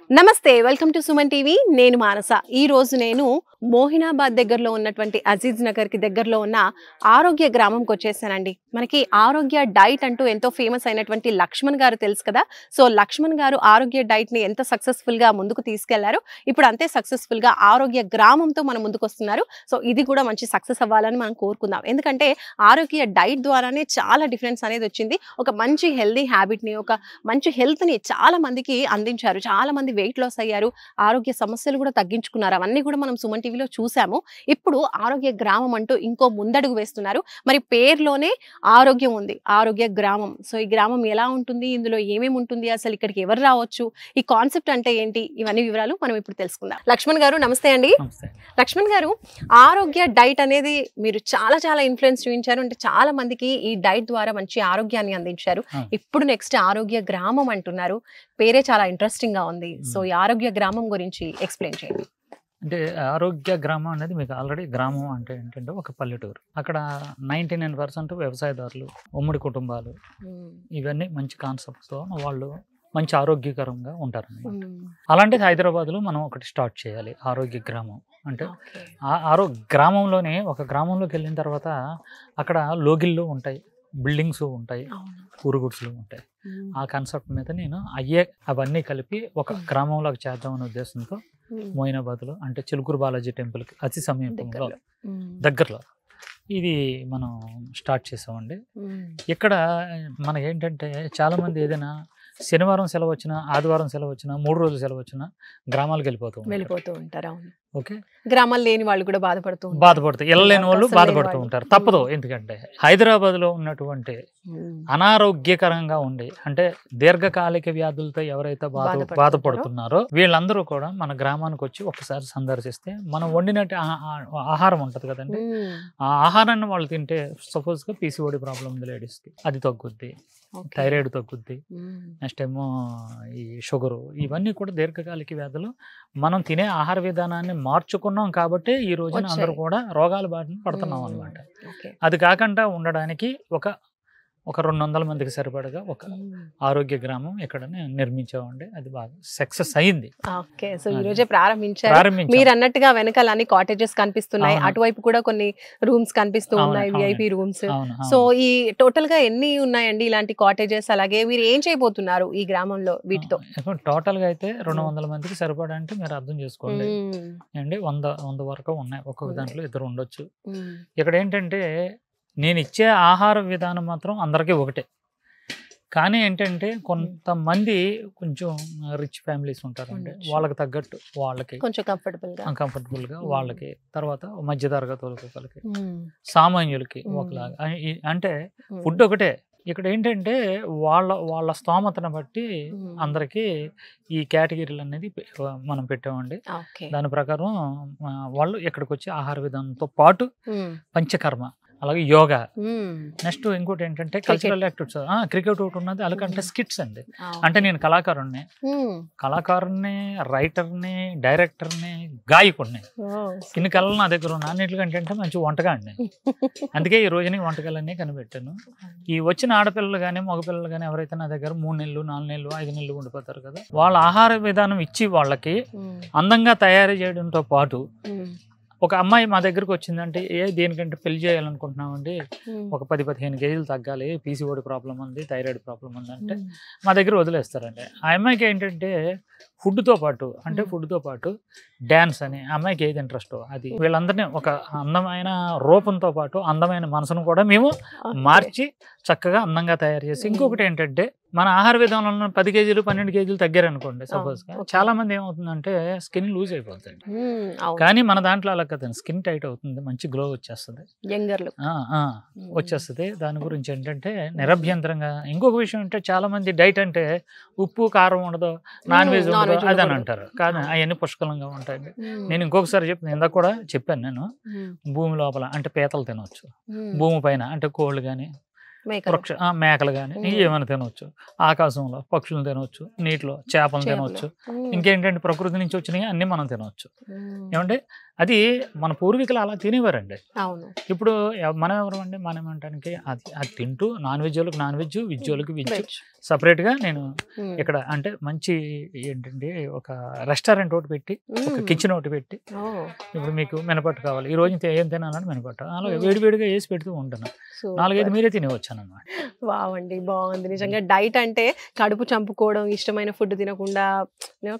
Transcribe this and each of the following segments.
నమస్తే welcome to Suman TV నేను మానస ఈ రోజు నేను మోహినాబాద్ దగ్గరలో ఉన్నటువంటి అజీజ్ నగర్ కి దగ్గరలో ఉన్న ఆరోగ్య గ్రామంకి వచ్చేసానండి మనకి ఆరోగ్య డైట్ అంటూ ఎంతో ఫేమస్ అయినటువంటి లక్ష్మణ్ గారు తెలుసు కదా సో లక్ష్మణ్ గారు ఆరోగ్య డైట్ ని ఎంత సక్సెస్ఫుల్ గా ముందుకు తీసుకెళ్లారు ఇప్పుడు అంతే సక్సెస్ఫుల్ గా ఆరోగ్య గ్రామంతో మనం ముందుకు వస్తున్నారు సో ఇది కూడా మంచి సక్సెస్ అవ్వాలని మనం కోరుకుందాం ఎందుకంటే ఆరోగ్య డైట్ ద్వారానే చాలా డిఫరెన్స్ అనేది వచ్చింది ఒక మంచి హెల్దీ హ్యాబిట్ ని ఒక మంచి హెల్త్ ని చాలా మందికి అందించారు చాలా మంది వెయిట్ లాస్ అయ్యారు ఆరోగ్య సమస్యలు కూడా తగ్గించుకున్నారు అవన్నీ కూడా మనం సుమన్ టీవీలో చూసాము ఇప్పుడు ఆరోగ్య గ్రామం అంటూ ఇంకో ముందడుగు వేస్తున్నారు మరి పేరులోనే ఆరోగ్యం ఉంది ఆరోగ్య గ్రామం సో ఈ గ్రామం ఎలా ఉంటుంది ఇందులో ఏమేమి ఉంటుంది అసలు ఇక్కడికి ఎవరు రావచ్చు ఈ కాన్సెప్ట్ అంటే ఏంటి ఇవన్నీ వివరాలు మనం ఇప్పుడు తెలుసుకుందాం లక్ష్మణ్ గారు నమస్తే అండి లక్ష్మణ్ గారు ఆరోగ్య డైట్ అనేది మీరు చాలా చాలా ఇన్ఫ్లుయెన్స్ చూపించారు అంటే చాలా మందికి ఈ డైట్ ద్వారా మంచి ఆరోగ్యాన్ని అందించారు ఇప్పుడు నెక్స్ట్ ఆరోగ్య గ్రామం అంటున్నారు పేరే చాలా ఇంట్రెస్టింగ్ గా ఉంది సో ఈ ఆరోగ్య గ్రామం గురించి ఎక్స్ప్లెయిన్ చేయండి అంటే ఆరోగ్య గ్రామం అనేది మీకు ఆల్రెడీ గ్రామం అంటే ఏంటంటే ఒక పల్లెటూరు అక్కడ 99% వ్యవసాయదారులు ఉమ్మడి కుటుంబాలు ఇవన్నీ మంచి కాన్సెప్ట్తో వాళ్ళు మంచి ఆరోగ్యకరంగా ఉంటారు అలాంటిది హైదరాబాద్లో మనం ఒకటి స్టార్ట్ చేయాలి ఆరోగ్య గ్రామం అంటే గ్రామంలోనే ఒక గ్రామంలోకి వెళ్ళిన తర్వాత అక్కడ లోగిళ్ళు ఉంటాయి బిల్డింగ్స్ ఉంటాయి ఊరుగుడ్స్లు ఉంటాయి ఆ కాన్సెప్ట్ మీద నేను అవన్నీ కలిపి ఒక గ్రామంలోకి చేద్దామనే ఉద్దేశంతో మోయినాబాద్లో అంటే చిలుకూరు బాలాజీ టెంపుల్కి అతి సమీపంలో దగ్గరలో ఇది మనం స్టార్ట్ చేసామండి ఇక్కడ మనకి ఏంటంటే చాలామంది ఏదైనా శనివారం సెలవు వచ్చినా ఆదివారం సెలవు వచ్చినా 3 రోజులు సెలవు వచ్చినా గ్రామాలకు వెళ్ళిపోతూ ఉంటారు అవును ఓకే గ్రామాలు లేని వాళ్ళు కూడా బాధపడుతూ వెళ్ళలేని వాళ్ళు బాధపడుతూ ఉంటారు తప్పదు ఎందుకంటే హైదరాబాద్లో ఉన్నటువంటి అనారోగ్యకరంగా ఉండి అంటే దీర్ఘకాలిక వ్యాధులతో ఎవరైతే బాధపడుతున్నారో వీళ్ళందరూ కూడా మన గ్రామానికి వచ్చి ఒకసారి సందర్శిస్తే మనం వండినట్టు ఆహారం ఉంటుంది కదండి ఆ ఆహారాన్ని వాళ్ళు తింటే సపోజ్గా పీసీఓడి ప్రాబ్లం ఉంది లేడీస్కి అది తగ్గుద్ది థైరాయిడ్ తగ్గుద్ది నెక్స్ట్ ఏమో ఈ షుగరు ఇవన్నీ కూడా దీర్ఘకాలిక వ్యాధులు మనం తినే ఆహార విధానాన్ని మార్చుకున్నాం కాబట్టి ఈ రోజున అందరూ కూడా రోగాల బారిన పడుతున్నాం అనమాట అది కాకుండా ఉండడానికి ఒక 200 మందికి సరిపడగా ఒక ఆరోగ్య గ్రామం ఇక్కడ నిర్మించామండి అది బాగా సక్సెస్ అయింది ఓకే సో ఈ రోజే ప్రారంభించారు మీరు అన్నట్టుగా వెనకాల అన్ని కాటేజెస్ కనిపిస్తున్నాయి అటువైపు కూడా కొన్ని రూమ్స్ కనిపిస్తూ ఉన్నాయి విఐపి రూమ్స్ సో ఈ టోటల్ గా ఎన్ని ఉన్నాయండి ఇలాంటి కాటేజెస్ అలాగే మీరు ఏం చేయబోతున్నారు ఈ గ్రామంలో వీటితో టోటల్ గా అయితే 200 మందికి సరిపడా అంటే మీరు అర్థం చేసుకోండి అండి 100 వరకు ఉన్నాయి ఒక్కొక్క దాంట్లో ఇద్దరు ఉండొచ్చు ఇక్కడ ఏంటంటే నేను ఇచ్చే ఆహార విధానం మాత్రం అందరికీ ఒకటే కానీ ఏంటంటే కొంతమంది కొంచెం రిచ్ ఫ్యామిలీస్ ఉంటారండి వాళ్ళకి తగ్గట్టు వాళ్ళకి కొంచెం కంఫర్టబుల్గా వాళ్ళకి తర్వాత మధ్యతరగతి వాళ్ళకి సామాన్యులకి ఒకలాగా అంటే ఫుడ్ ఒకటే ఇక్కడ ఏంటంటే వాళ్ళ స్తోమతను బట్టి అందరికీ ఈ కేటగిరీలు అనేది మనం పెట్టామండి దాని ప్రకారం వాళ్ళు ఇక్కడికి వచ్చి ఆహార విధానంతో పాటు పంచకర్మ అలాగే యోగా నెక్స్ట్ ఇంకోటి ఏంటంటే కల్చరల్ యాక్టివిటీస్ క్రికెట్ ఒకటి ఉన్నది అలాగంటే స్కిట్స్ అండి అంటే నేను కళాకారుణ్ణి రైటర్ని డైరెక్టర్ని గాయకుడిని ఇన్ని కళలు నా దగ్గర ఉన్న అన్నిటికంటే అంటే మంచి వంటగాడిని అందుకే ఈ రోజుని వంటకాలన్నీ కనిపెట్టాను ఈ వచ్చిన ఆడపిల్లలు కానీ మగపిల్లలు కానీ ఎవరైతే నా దగ్గర 3 నెలలు 4 నెలలు 5 నెలలు ఉండిపోతారు కదా వాళ్ళ ఆహార విధానం ఇచ్చి వాళ్ళకి అందంగా తయారు చేయడంతో పాటు ఒక అమ్మాయి మా దగ్గరకు వచ్చిందంటే దేనికంటే పెళ్లి చేయాలనుకుంటున్నామండి ఒక 10-15 కేజీలు తగ్గాలి పీసీఓడి ప్రాబ్లం ఉంది థైరాయిడ్ ప్రాబ్లం ఉంది అంటే మా దగ్గర వదిలేస్తారండి ఆ అమ్మాయికి ఏంటంటే ఫుడ్తో పాటు డ్యాన్స్ అని అమ్మాయికి ఏది ఇంట్రెస్టో అది వీళ్ళందరినీ ఒక అందమైన రూపంతో పాటు అందమైన మనసును కూడా మేము మార్చి చక్కగా అందంగా తయారు చేసి ఇంకొకటి ఏంటంటే మన ఆహార విధానంలో 10 కేజీలు 12 కేజీలు తగ్గారనుకోండి సపోజ్గా చాలా మంది ఏమవుతుందంటే స్కిన్ లూజ్ అయిపోతుంది కానీ మన దాంట్లో అలా కదండి స్కిన్ టైట్ అవుతుంది మంచి గ్లో వచ్చేస్తుంది దాని గురించి ఏంటంటే నిరభ్యంతరంగా ఇంకొక విషయం అంటే చాలా మంది డైట్ అంటే ఉప్పు కారం ఉండదు నాన్ వెజ్ ఉండదు అది అని అంటారు కానీ అవన్నీ పుష్కలంగా ఉంటాయి నేను ఇంకొకసారి ఇందాక కూడా చెప్పాను నేను భూమి లోపల అంటే పీతలు తినవచ్చు భూమి పైన అంటే కోళ్ళు కానీ మేకలు కానీ ఏమైనా తినవచ్చు, ఆకాశంలో పక్షులను తినవచ్చు, నీటిలో చేపలను తినవచ్చు, ఇంకేంటంటే ప్రకృతి నుంచి వచ్చినాయి అన్ని మనం తినవచ్చు. ఏమంటే అది మన పూర్వీకులు అలా తినేవారండి. ఇప్పుడు మనం ఎవరమండి, మనం ఏమంటానికి అది తింటూ నాన్ వెజ్ వాళ్ళకి నాన్ వెజ్, వెజ్ వాళ్ళకి వెజ్ సపరేట్గా నేను ఇక్కడ అంటే మంచి ఏంటంటే ఒక రెస్టారెంట్ ఒకటి పెట్టి, ఒక కిచెన్ ఒకటి పెట్టి, ఇప్పుడు మీకు మినపట్టు కావాలి, ఈ రోజు ఏం తినాలని మినపట్టు అలా వేడివేడిగా వేసి పెడుతూ ఉంటాను. 4-5 మీరే తినేవచ్చు అన్నమాట. బాగుంది, బాగుంది. నిజంగా డైట్ అంటే కడుపు చంపుకోవడం, ఇష్టమైన ఫుడ్ తినకుండా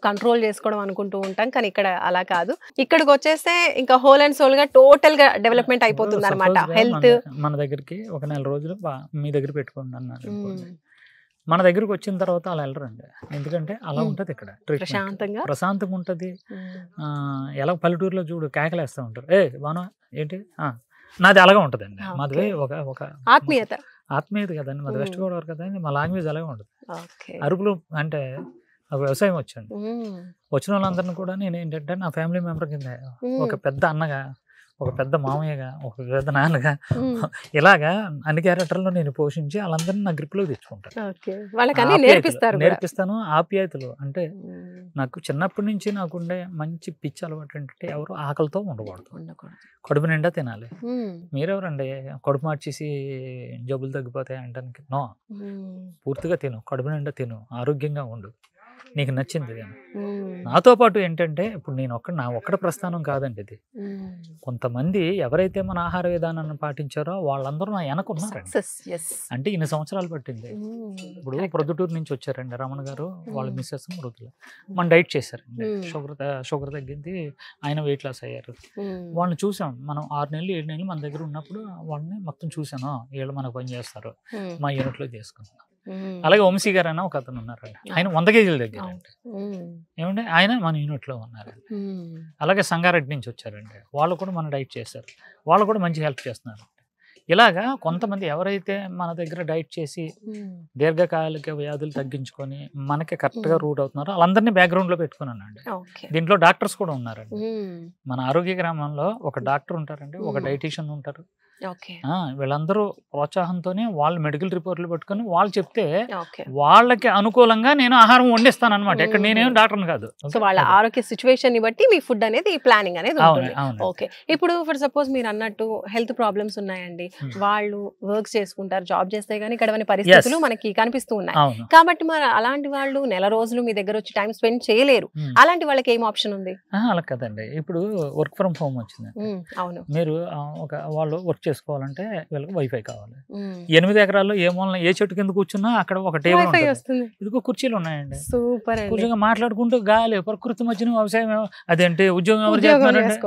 కంట్రోల్ చేసుకోవడం అనుకుంటూ ఉంటాం, కానీ ఇక్కడ అలా కాదు. ఇక్కడికి వచ్చేస్తే ఇంకా హోల్ అండ్ సోల్ గా టోటల్ గా డెవలప్మెంట్ అయిపోతుంది అనమాట. హెల్త్ మన దగ్గరికి ఒక 4 రోజులు మీ దగ్గర పెట్టుకోండి అన్నారు, మన దగ్గరకు వచ్చిన తర్వాత అలా వెళ్ళరండి. ఎందుకంటే అలా ఉంటది ఇక్కడ ప్రశాంతంగా ఉంటది. ఎలా పల్లెటూరులో చూడు కేకలేస్తూ ఉంటారు, బాను ఏంటి నాది అలాగే ఉంటదండి. మాది ఒక ఆత్మీయత కదండి, మాది వెస్ట్ గోదావరి కదండి, మా లాంగ్వేజ్ అలాగే ఉంటుంది. అరుపులు అంటే ఒక వ్యవసాయం వచ్చింది, వచ్చిన వాళ్ళందరినీ కూడా నేను ఏంటంటే నా ఫ్యామిలీ మెంబర్ కింద ఒక పెద్ద అన్నగా, ఒక పెద్ద మామయ్యగా, ఒక పెద్ద నాన్నగా ఇలాగా అన్ని క్యారెక్టర్లు నేను పోషించి వాళ్ళందరినీ నా గ్రిప్లో తెచ్చుకుంటాను, నేర్పిస్తాను. ఆప్యాయతలు అంటే నాకు చిన్నప్పటి నుంచి నాకుండే మంచి పిచ్చి అలవాటు ఏంటంటే ఎవరు ఆకలితో ఉండకూడదు, కడుపు నిండా తినాలి. మీరెవరండి కడుపు మార్చేసి జబ్బులు తగ్గిపోతాయి అంటానికి? నో, పూర్తిగా తిను, కడుపు నిండా తిను, ఆరోగ్యంగా ఉండు, నీకు నచ్చింది. నాతో పాటు ఏంటంటే ఇప్పుడు నేను నా ఒక్కడి ప్రస్థానం కాదండి ఇది. కొంతమంది ఎవరైతే మన ఆహార విధానాన్ని పాటించారో వాళ్ళందరూ నా వెనకున్నారండి. అంటే ఇన్ని సంవత్సరాలు పట్టింది. ఇప్పుడు ప్రొద్దుటూరు నుంచి వచ్చారండి రమణ గారు, వాళ్ళ మిస్సెస్ మృదుల, మన డైట్ చేశారండి, షుగర్ తగ్గింది, ఆయన వెయిట్ లాస్ అయ్యారు. వాళ్ళని చూసాం మనం 6 నెలలు 7 నెలలు మన దగ్గర ఉన్నప్పుడు వాళ్ళని మొత్తం చూసాను, వీళ్ళు మనకు పని చేస్తారు, మా యూనిట్లో చేసుకున్నాం. అలాగే వంశీ గారు అన్న ఒక అతను ఉన్నారండి, ఆయన 100 కేజీల దగ్గర ఏమంటే ఆయన మన యూనిట్లో ఉన్నారు. అలాగే సంగారెడ్డి నుంచి వచ్చారండి, వాళ్ళు కూడా మన డైట్ చేశారు, వాళ్ళు కూడా మంచి హెల్ప్ చేస్తున్నారు. ఇలాగా కొంతమంది ఎవరైతే మన దగ్గర డైట్ చేసి దీర్ఘకాలిక వ్యాధులు తగ్గించుకొని మనకి కరెక్ట్గా రూట్ అవుతున్నారో వాళ్ళందరినీ బ్యాక్గ్రౌండ్లో పెట్టుకున్నానండి. దీంట్లో డాక్టర్స్ కూడా ఉన్నారండి. మన ఆరోగ్య గ్రామంలో ఒక డాక్టర్ ఉంటారండి, ఒక డైటీషియన్ ఉంటారు. వీళ్ళందరూ ప్రోత్సాహంతోనే వాళ్ళు మెడికల్ రిపోర్ట్లు పెట్టుకుని వాళ్ళు చెప్తే వాళ్ళకి అనుకూలంగా నేను ఆహారం వండిస్తాను అనమాట. ఇక్కడ నేనేం డాక్టర్ని కాదు. సో వాళ్ళ ఆరోగ్య సిచ్యువేషన్ ని బట్టి మీ ఫుడ్ అనేది ప్లానింగ్ అనేది ఉంటుంది. ఓకే, ఇప్పుడు ఫర్ సపోజ్ మీరు అన్నట్టు హెల్త్ ప్రాబ్లమ్స్ ఉన్నాయండి, వాళ్ళు వర్క్స్ చేసుకుంటారు, జాబ్ చేస్తే గానీ గడవని పరిస్థితులు మనకి కనిపిస్తూ ఉన్నాయి. కాబట్టి మరి అలాంటి వాళ్ళు నెల రోజులు మీ దగ్గర వచ్చి టైం స్పెండ్ చేయలేరు. అలాంటి వాళ్ళకి ఏం ఆప్షన్ ఉంది? అలా కదండి, ఇప్పుడు వర్క్ ఫ్రమ్ హోమ్ వచ్చింది. అవును, మీరు వాళ్ళు వర్క్ చేసుకోవాలంటే వీళ్ళకి వైఫై కావాలి. 8 ఎకరాల్లో ఏ మూలన ఏ చెట్టు కింద కూర్చున్నా అక్కడ ఒక టేబుల్ వస్తుంది, ఇదిగో కుర్చీలు ఉన్నాయండి. సూపర్, కూర్చోగా మాట్లాడుకుంటూ గాలి ప్రకృతి మధ్యన వ్యవసాయం అదేంటి ఉద్యోగం ఎవరు చేస్తున్నారంటే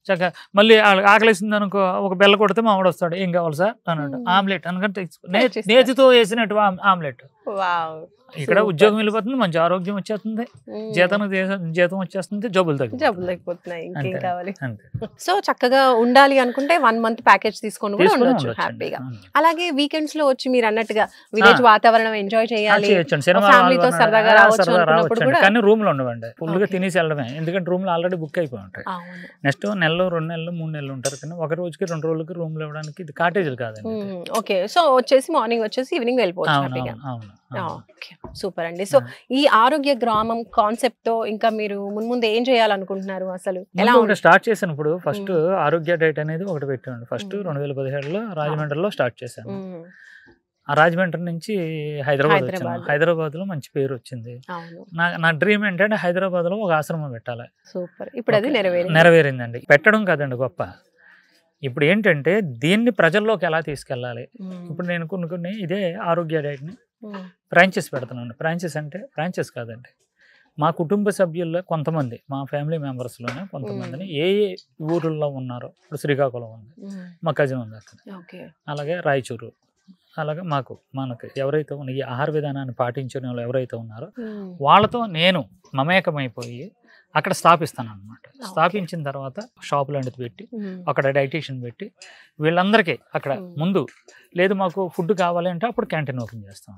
చక్కగా మళ్ళీ ఆకలిసింది అనుకో ఒక బెల్ల కొడితే మామిడి వస్తాడు, ఏం కావాలి సార్ అన్నాడు, ఆమ్లెట్ అనుకంటే నేతితో వేసినట్టు ఆమ్లెట్. ఇక్కడ ఉద్యోగం వెళ్ళిపోతుంది, మంచి ఆరోగ్యం వచ్చేస్తుంది, జీతం వచ్చేస్తుంది, జబ్బులు తగ్గిపోతున్నాయి, ఇంకేం కావాలి. సో చక్కగా ఉండాలి అనుకుంటే 1 month ప్యాకేజ్ తీసుకొని కూడా ఉండొచ్చు హ్యాపీగా. అలాగే వీకెండ్స్ లో వచ్చి మీరు అన్నట్టుగా విలేజ్ వాతావరణం ఎంజాయ్ చేయాలి, ఫ్యామిలీతో సరదాగా రావచ్చు అనుకున్నప్పుడు కూడా కానీ రూమ్ లో ఉండవండి, ఫుల్ గా తినేసి వెళ్ళడమే. ఎందుకంటే రూమ్ లో ఆల్రెడీ బుక్ అయిపోయి ఉంటాయి. నెక్స్ట్ నెలలో 2 నెలలు 3 నెలలు ఉంటారు, కానీ ఒక రోజుకి 2 రోజులకి రూమ్ లో ఇవ్వడానికి ఇది కాటేజీలు కాదండి. ఓకే, సో వచ్చేసి మార్నింగ్ వచ్చేసి ఈవినింగ్ వెళ్ళిపోవచ్చు హ్యాపీగా. సూపర్ అండి. సో ఈ ఆరోగ్య గ్రామం కాన్సెప్ట్ తో ఇంకా మీరు ముందు ఏం చేయాలనుకుంటున్నారు? అసలు ఎలా స్టార్ట్ చేశాను? ఇప్పుడు ఫస్ట్ ఆరోగ్య డైట్ అనేది ఒకటి పెట్టాను. ఫస్ట్ 2017లో రాజమండ్రిలో స్టార్ట్ చేశాను. ఆ రాజమండ్రి నుంచి హైదరాబాద్ వచ్చాను. హైదరాబాద్ లో మంచి పేరు వచ్చింది. నా డ్రీమ్ ఏంటంటే హైదరాబాద్ లో ఒక ఆశ్రమం పెట్టాలి. సూపర్, ఇప్పుడు అది నెరవేరిందండి. పెట్టడం కాదండి గొప్ప, ఇప్పుడు ఏంటంటే దీన్ని ప్రజల్లోకి ఎలా తీసుకెళ్ళాలి. ఇప్పుడు నేను కొన్ని ఇదే ఆరోగ్య డైట్ని బ్రాంచెస్ పెడుతున్నాను. బ్రాంచెస్ అంటే బ్రాంచెస్ కాదండి, మా కుటుంబ సభ్యుల్లో కొంతమంది, మా ఫ్యామిలీ మెంబర్స్లోనే కొంతమందిని ఏ ఊళ్ళో ఉన్నారో, ఇప్పుడు శ్రీకాకుళం ఉంది, మా కజిన్ ఉంది అక్కడ, అలాగే రాయచూరు, అలాగే మనకు ఎవరైతే ఈ ఆహార విధానాన్ని పాటించిన వాళ్ళు ఎవరైతే ఉన్నారో వాళ్ళతో నేను మమేకమైపోయి అక్కడ స్థాపిస్తాను అనమాట. స్థాపించిన తర్వాత షాప్ లాంటిది పెట్టి అక్కడ డైటీషియన్ పెట్టి వీళ్ళందరికీ అక్కడ ముందు లేదు మాకు ఫుడ్ కావాలి అంటే అప్పుడు క్యాంటీన్ ఓపెన్ చేస్తాం.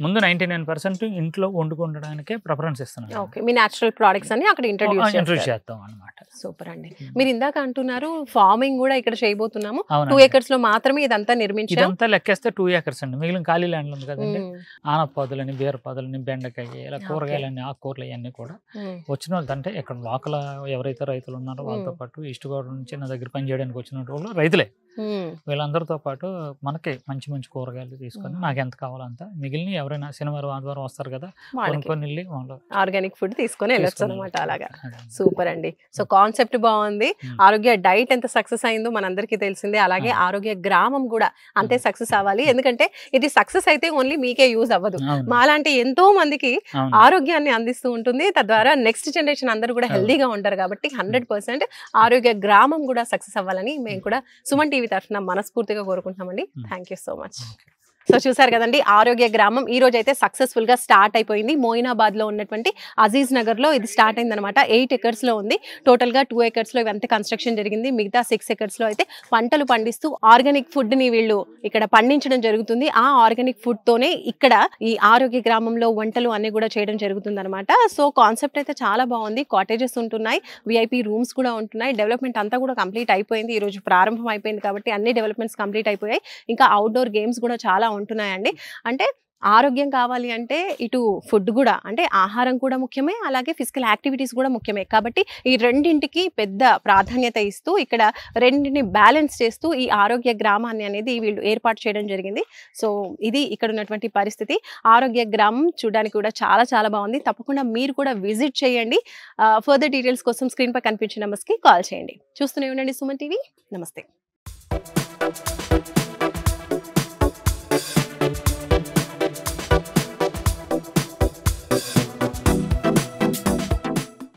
ముందు 99% ఇంట్లో వండుకోవడానికే ప్రిఫరెన్స్ ఇస్తున్నాను. మీ నేచురల్ ప్రొడక్ట్స్ అని అక్కడ ఇంట్రడ్యూస్ చేస్తాం అనమాట. సూపర్ అండి. మీరు ఇందాక అంటున్నారు ఫార్మింగ్ కూడా ఇక్కడ చేయబోతున్నాము. 2 acres లో మాత్రమే ఇదంతా నిర్మించాం. ఇదంతా లెక్కేస్తే 2 acres అండి. మిగిలిన ఖాళీ ల్యాండ్ ఉంది కదండి, ఆనపాదులని, బీరపాదులని, బెండకాయ, ఇలా కూరగాయలని, ఆకుకూరలు ఇవన్నీ కూడా వచ్చిన వాళ్ళు అంటే ఇక్కడ లోకల్ ఎవరైతే రైతులు ఉన్నారో వాళ్ళతో పాటు ఈస్ట్ గోదావరి నుంచి నా దగ్గర పని చేయడానికి వచ్చిన వాళ్ళు రైతులే. వీళ్ళందరితో పాటు మనకి మంచి మంచి కూరగాయలు తీసుకొని నాకు ఎంత కావాలంతా, మిగిలిన ఎవరైనా శనివారం ఆదివారం వస్తారు కదా కొనుక్కొని వెళ్ళి వాళ్ళు ఆర్గానిక్ ఫుడ్ తీసుకొని వెళ్ళొచ్చు అనమాట. అలాగా సూపర్ అండి. సో కాన్సెప్ట్ బాగుంది. ఆరోగ్య డైట్ ఎంత సక్సెస్ అయిందో మనందరికీ తెలిసిందే. అలాగే ఆరోగ్య గ్రామం కూడా అంతే సక్సెస్ అవ్వాలి. ఎందుకంటే ఇది సక్సెస్ అయితే ఓన్లీ మీకే యూజ్ అవ్వదు, మాలాంటి ఎంతో మందికి ఆరోగ్యాన్ని అందిస్తూ ఉంటుంది. తద్వారా నెక్స్ట్ జనరేషన్ అందరూ కూడా హెల్దీగా ఉంటారు. కాబట్టి 100% ఆరోగ్య గ్రామం కూడా సక్సెస్ అవ్వాలని మేము కూడా సుమన్ టీవీ తరఫున మనస్ఫూర్తిగా కోరుకుంటున్నామండి. Thank you so much. So చూసారు కదండి, ఆరోగ్య గ్రామం ఈ రోజు అయితే సక్సెస్ఫుల్ గా స్టార్ట్ అయిపోయింది. మోయినాబాద్ లో ఉన్నటువంటి అజీజ్ నగర్ లో ఇది స్టార్ట్ అయింది అనమాట. 8 acres లో ఉంది. టోటల్ గా 2 acres లో ఇవంతా కన్స్ట్రక్షన్ జరిగింది. మిగతా 6 acres లో అయితే పంటలు పండిస్తూ ఆర్గానిక్ ఫుడ్ ని వీళ్ళు ఇక్కడ పండించడం జరుగుతుంది. ఆ ఆర్గానిక్ ఫుడ్ తోనే ఇక్కడ ఈ ఆరోగ్య గ్రామంలో వంటలు అన్ని కూడా చేయడం జరుగుతుంది అనమాట. సో కాన్సెప్ట్ అయితే చాలా బాగుంది. కాటేజెస్ ఉంటున్నాయి, విఐపి రూమ్స్ కూడా ఉంటున్నాయి. డెవలప్మెంట్ అంతా కూడా కంప్లీట్ అయిపోయింది. ఈ రోజు ప్రారంభం అయిపోయింది కాబట్టి అన్ని డెవలప్మెంట్స్ కంప్లీట్ అయిపోయాయి. ఇంకా అవుట్డోర్ గేమ్స్ కూడా చాలా ఉంటున్నాయండి. అంటే ఆరోగ్యం కావాలి అంటే ఇటు ఫుడ్ కూడా అంటే ఆహారం కూడా ముఖ్యమే, అలాగే ఫిజికల్ యాక్టివిటీస్ కూడా ముఖ్యమే. కాబట్టి ఈ రెండింటికి పెద్ద ప్రాధాన్యత ఇస్తూ ఇక్కడ రెండింటిని బ్యాలెన్స్ చేస్తూ ఈ ఆరోగ్య గ్రామాన్ని అనేది వీళ్ళు ఏర్పాటు చేయడం జరిగింది. సో ఇది ఇక్కడ ఉన్నటువంటి పరిస్థితి. ఆరోగ్య గ్రామం చూడడానికి కూడా చాలా చాలా బాగుంది. తప్పకుండా మీరు కూడా విజిట్ చేయండి. ఫర్దర్ డీటెయిల్స్ కోసం స్క్రీన్ పై కనిపించిన నెంబర్స్కి కాల్ చేయండి. చూస్తూనే ఉండండి సుమన్ టీవీ. నమస్తే.